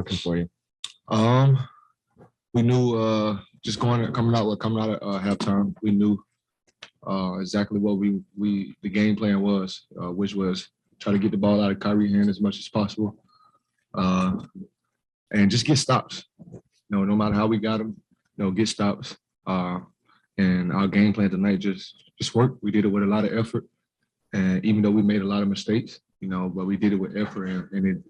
working for you? We knew just coming out of halftime, we knew exactly what the game plan was, which was try to get the ball out of Kyrie's hand as much as possible, and just get stops. No matter how we got them, get stops. And our game plan tonight just worked. We did it with a lot of effort, and even though we made a lot of mistakes, but we did it with effort, and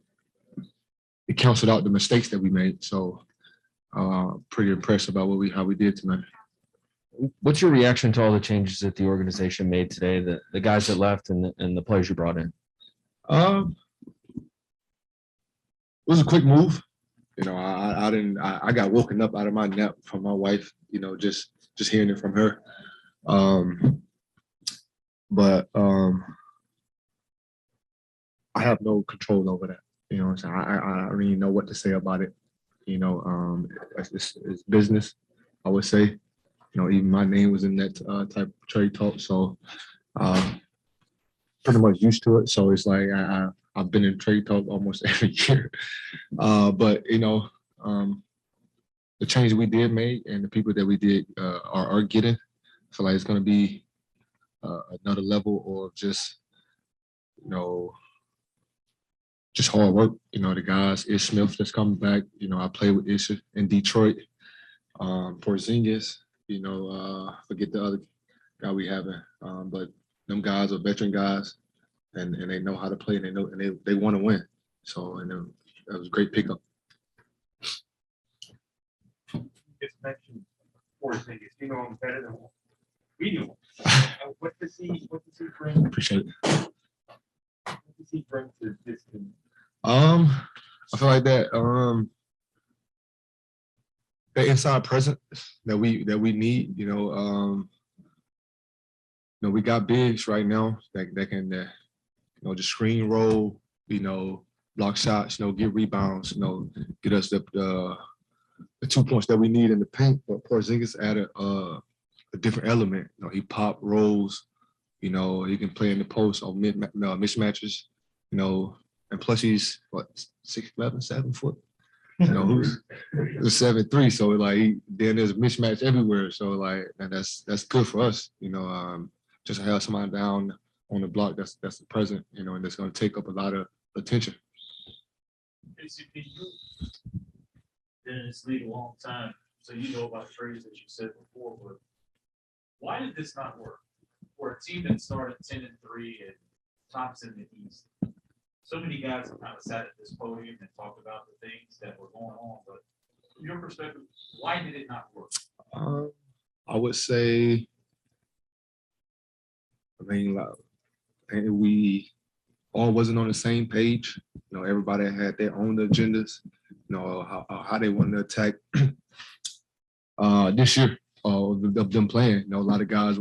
it canceled out the mistakes that we made. So, pretty impressed about how we did tonight. What's your reaction to all the changes that the organization made today? The guys that left and the players you brought in. It was a quick move. I got woken up out of my nap from my wife. Just hearing it from her. But I have no control over that. So I don't even know what to say about it. It's business, I would say. Even my name was in that type of trade talk. So pretty much used to it. So it's like I've been in trade talk almost every year. But the change we did make and the people that we did are getting, I feel like it's going to be another level of just hard work. The guys, Ish Smith that's coming back. I played with Ish in Detroit. Porzingis, forget the other guy we having. But them guys are veteran guys, and they know how to play, and they want to win. So, that was a great pickup. Just mentioned Porzingis. Him better than we do. What does he bring? Appreciate it. What does he bring to this team? I feel like that the inside presence that we need. We got bigs right now that can just screen roll, block shots, get rebounds, get us the 2 points that we need in the paint. But Porzingis added a different element. He pop rolls. He can play in the post on mismatches. And plus he's 6'11", 7 foot. Who's 7'3", so then there's a mismatch everywhere. So and that's good for us. Just to have somebody down on the block that's the present. And that's going to take up a lot of attention. Basically, you've been in this league a long time, so you know about trades that you said before. But why did this not work? For a team that started 10-3 and tops in the East, so many guys have kind of sat at this podium and talked about the things that were going on. But from your perspective, why did it not work? I would say, we all wasn't on the same page. Everybody had their own agendas. How they wanted to attack this year of them playing. A lot of guys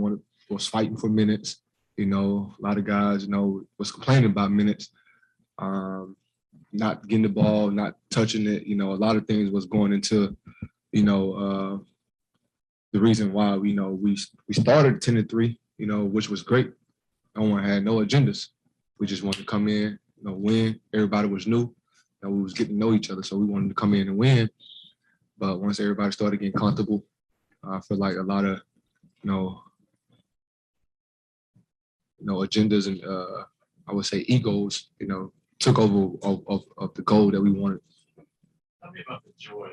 was fighting for minutes. A lot of guys, was complaining about minutes. Not getting the ball, not touching it. A lot of things was going into, the reason why we started 10-3. Which was great. No one had no agendas. We just wanted to come in, win. Everybody was new. We was getting to know each other, so we wanted to come in and win. But once everybody started getting comfortable, I feel like a lot of, agendas and I would say egos, took over of the goal that we wanted. Tell me about the joy.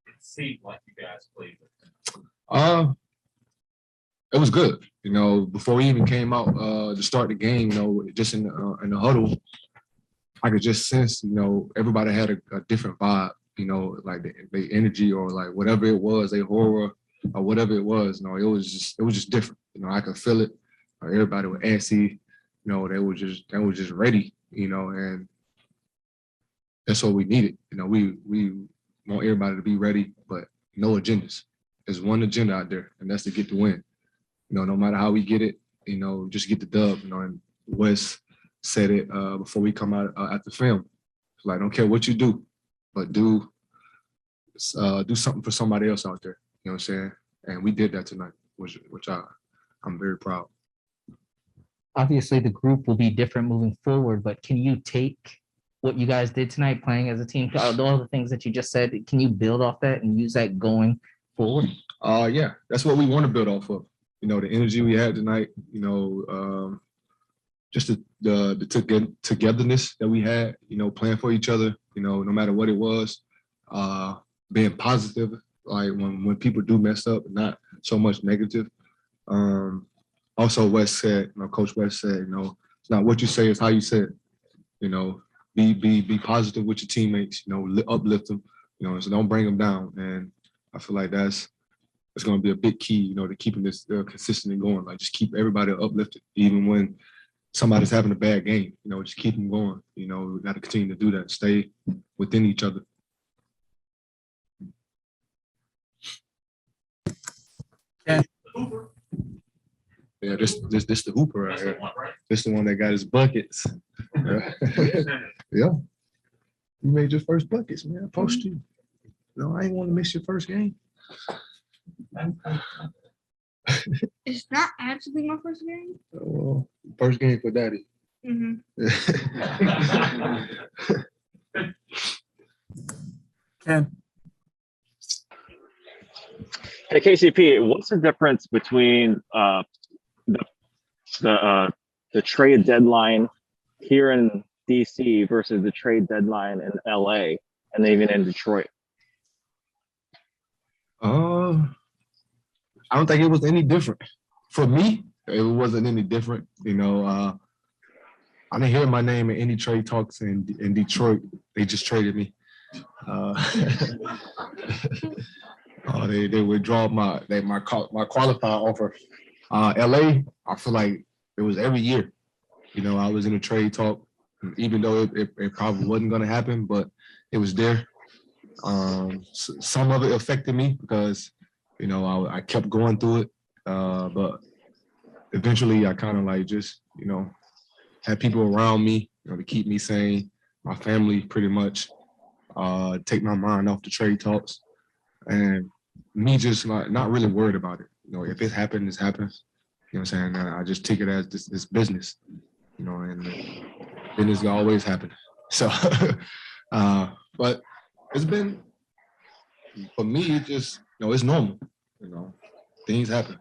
It seemed like you guys played with them. It was good. Before we even came out to start the game, just in the huddle, I could just sense, everybody had a different vibe, like the energy or like whatever it was, their horror or whatever it was. It was just different. I could feel it. Everybody was antsy. They were just ready. And that's what we needed. We want everybody to be ready, but no agendas. There's one agenda out there, and that's to get the win. No matter how we get it, just get the dub. And Wes said it before we come out at the film. It's like, don't care what you do, but do something for somebody else out there. You know what I'm saying? And we did that tonight, which I'm very proud. Obviously, the group will be different moving forward, but can you take what you guys did tonight, playing as a team, all the things that you just said, can you build off that and use that going forward? Yeah, that's what we want to build off of. You know, the energy we had tonight, just the togetherness that we had, playing for each other, no matter what it was, being positive, like when people do mess up, not so much negative. Also, West said, Coach West said, it's not what you say, it's how you say it. Be positive with your teammates, uplift them, so don't bring them down. And I feel like that's going to be a big key, to keeping this consistent and going. Like, just keep everybody uplifted, even when somebody's having a bad game. Just keep them going. We got to continue to do that. Stay within each other. Yeah, this the hooper right here. This the one that got his buckets. Yeah. You made your first buckets, man. Post you. No, I ain't want to miss your first game. It's not actually my first game. First game for Daddy. Mm-hmm. Ken. Hey, KCP, what's the difference between the trade deadline here in DC versus the trade deadline in LA and even in Detroit? I don't think it was any different. For me, it wasn't any different. I didn't hear my name in any trade talks in Detroit. They just traded me. They withdraw my qualifying offer. LA, I feel like it was every year. I was in a trade talk, even though it probably wasn't going to happen, but it was there. Some of it affected me because, I kept going through it. But eventually I kind of like just, had people around me, to keep me sane, my family pretty much, take my mind off the trade talks. And me just not really worried about it. If it happens, it happens. You know what I'm saying? I just take it as this business, and business will always happen. So, but it's been, for me, it just, it's normal. Things happen.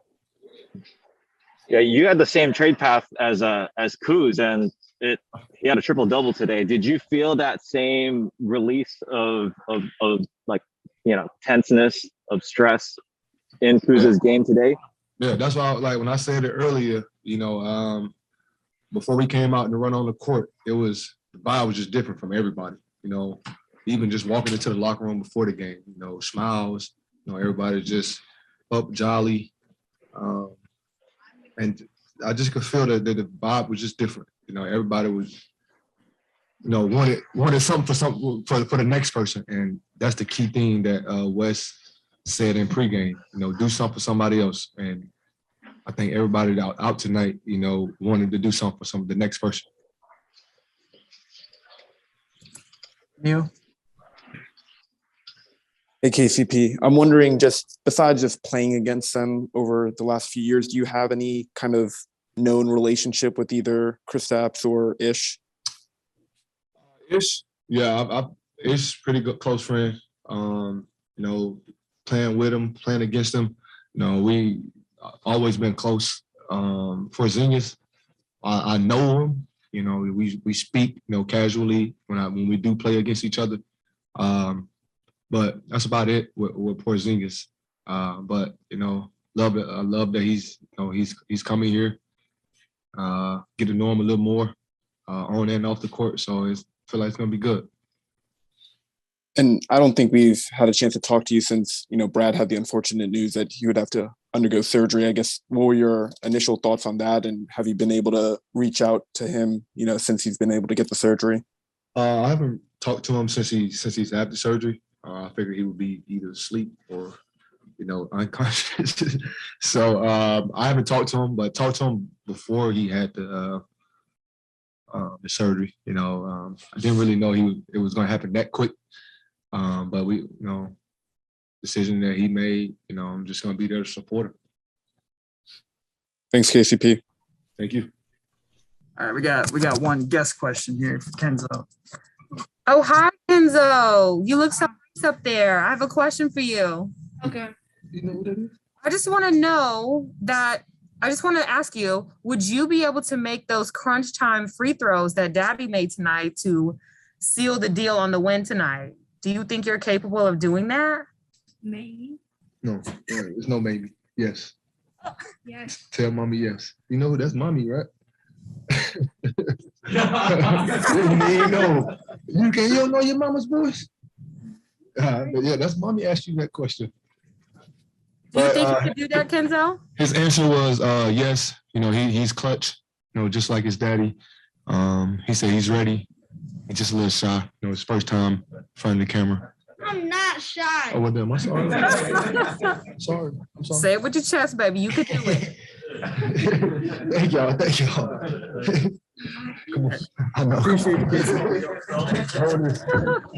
Yeah, you had the same trade path as Kuz, and he had a triple double today. Did you feel that same release of like, tenseness, of stress in Kuz's game today? Yeah, that's why, like, when I said it earlier, before we came out and run on the court, the vibe was just different from everybody. Even just walking into the locker room before the game, smiles, everybody just up, jolly, and I just could feel that the vibe was just different. Everybody was, wanted something for the next person, and that's the key thing that Wes said in pregame. Do something for somebody else, and I think everybody out tonight, wanted to do something for the next person. Neil. Hey, KCP, I'm wondering, just besides just playing against them over the last few years, do you have any kind of known relationship with either Kristaps or Ish? Ish, yeah, Ish pretty good, close friend. Playing with him, playing against him, we always been close. Porzingis, I know him. We speak, casually when we do play against each other. But that's about it with Porzingis. But love it. I love that he's coming here. Get to know him a little more on and off the court. So I feel like it's gonna be good. And I don't think we've had a chance to talk to you since Brad had the unfortunate news that he would have to undergo surgery. I guess, what were your initial thoughts on that, and have you been able to reach out to him since he's been able to get the surgery? I haven't talked to him since he's had the surgery. I figured he would be either asleep or, unconscious. So I haven't talked to him, but talked to him before he had the surgery. I didn't really know it was going to happen that quick. But we, decision that he made, I'm just going to be there to support him. Thanks, KCP. Thank you. All right, we got one guest question here for Kenzo. Oh, hi, Enzo. You look so nice up there. I have a question for you. Okay. You know what that is? I just want to ask you, would you be able to make those crunch time free throws that Daddy made tonight to seal the deal on the win tonight? Do you think you're capable of doing that? Maybe. No, there's no maybe. Yes. Yes. Tell mommy yes. You know that's mommy, right? You know. You don't know your mama's voice? Yeah, that's mommy asked you that question. Do you But, think you could do that, Kenzo? His answer was yes. You know, he's clutch, you know, just like his daddy. He said he's ready. He's just a little shy. You know, his first time in front of the camera. I'm not shy. Oh, well, then I'm sorry. I'm sorry. Say it with your chest, baby. You could do it. Thank y'all. Thank y'all. Come on. I know. Appreciate it.